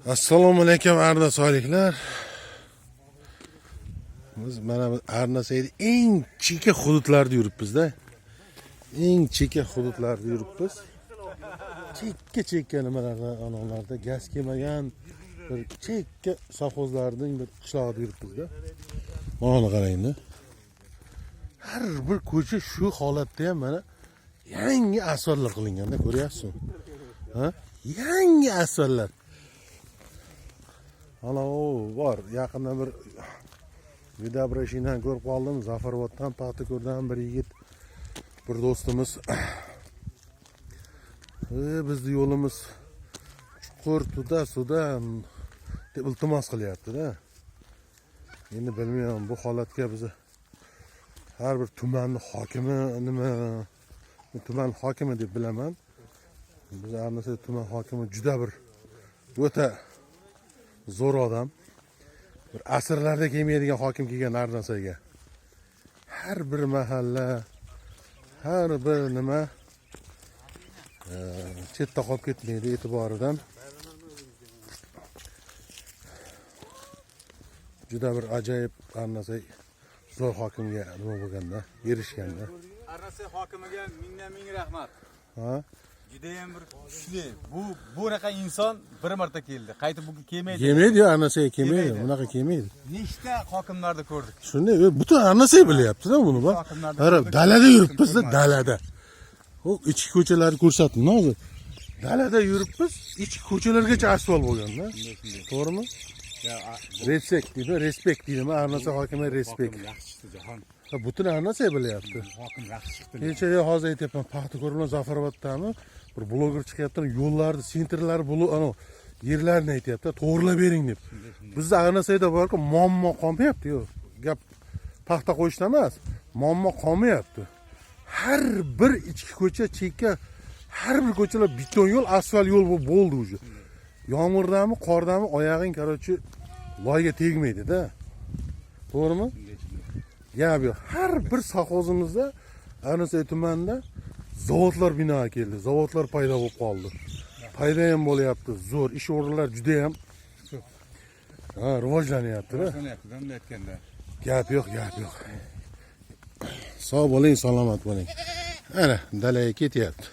Assalomu alaykum arnasoyliklar. Biz mana bu Arnasoyda eng chekka hududlarda yuribmiz-da. Eng chekka hududlarda yuribmiz. Chekka nimalarda, anolarda gaz kelmagan bir chekka sovxozlarning bir qishlog'ida yuribmiz-da. Mana qarang-da. Har bir ko'cha shu holatda ham mana yangi asfaltlar qilinganda ko'ryapsizmi? Ha? Yangi asfaltlar. Ana o bor, yaqinda bir videobrashinani ko'rib qoldim. Zafaroboddan, Paxtako'rdan bir yigit, bir do'stimiz bizni yo'limiz chuqur, suda deb iltimos qilyapti-da. Endi bilmayman, bu holatga biz har bir tumanning hokimi nima, tuman hokimi deb bilaman. Biz Arnasoy tuman hokimi juda bir o'ta zo'r odam. Bir asrlarda kelmaydigan hokim kelgan Arnasoyga. Har bir mahalla, har bir nima chetda qolib ketmaydi e'tiboridan. Juda bir ajoyib Arnasoy zo'r hokimga nima bo'lganda, erishganda. Arnasoy hokimiga ming rahmat. Ha? Juda ham bir kuchli. Bu naqa inson bir marta keldi. Qaytib bu kelmaydi. Kelmaydi, Arnasoyga kelmaydi. Bunaqa kelmaydi. Nechta hokimlarni ko'rdik. Shunday, butun Arnasoy bilyapti-da buni bor. Qarab, dalada yuribmiz-da, dalada. O ichki ko'chalarni ko'rsatdim hozir. Dalada yuribmiz, ichki ko'chalargacha asfalt bo'lgan-da. To'g'rimi? Respekt deydimi? Arnasoy hokimi respekt. Yaxshi chiqdi jahon. Butun Arnasoy bilyapti. Hokim yaxshi chiqdi. Kecha hozir aytyapman, Paxtakor bilan Zafaroboddami bir bloger chiqyapti, yo'llarni, sentrlar ana yerlarni aytyapti, to'g'rilab bering deb. Bizda Arnasoyda borku muammo qolmayapti, yo'q. Gap paxta qo'yishdan emas, muammo qolmayapti. Har bir ichki ko'cha, chekka, har bir ko'chalar beton yo'l, asfalt yo'l bo'ldi уже. Yomg'irdanmi, qordanmi oyog'ing, qarochi, loyga tegmaydi-da. To'g'rimi? Gap yo'q. Har bir sovxozimizda, Arnasoy tumanida zavodlar binoga keldi. Zavodlar paydo bo'lib qoldi. Paydo ham bo'lyapti. Zo'r ish o'rinlari juda ham rivojlanyapti-da. Gap yo'q. Sog' bo'ling, salomat bo'ling. Ana, dalaga ketyapti.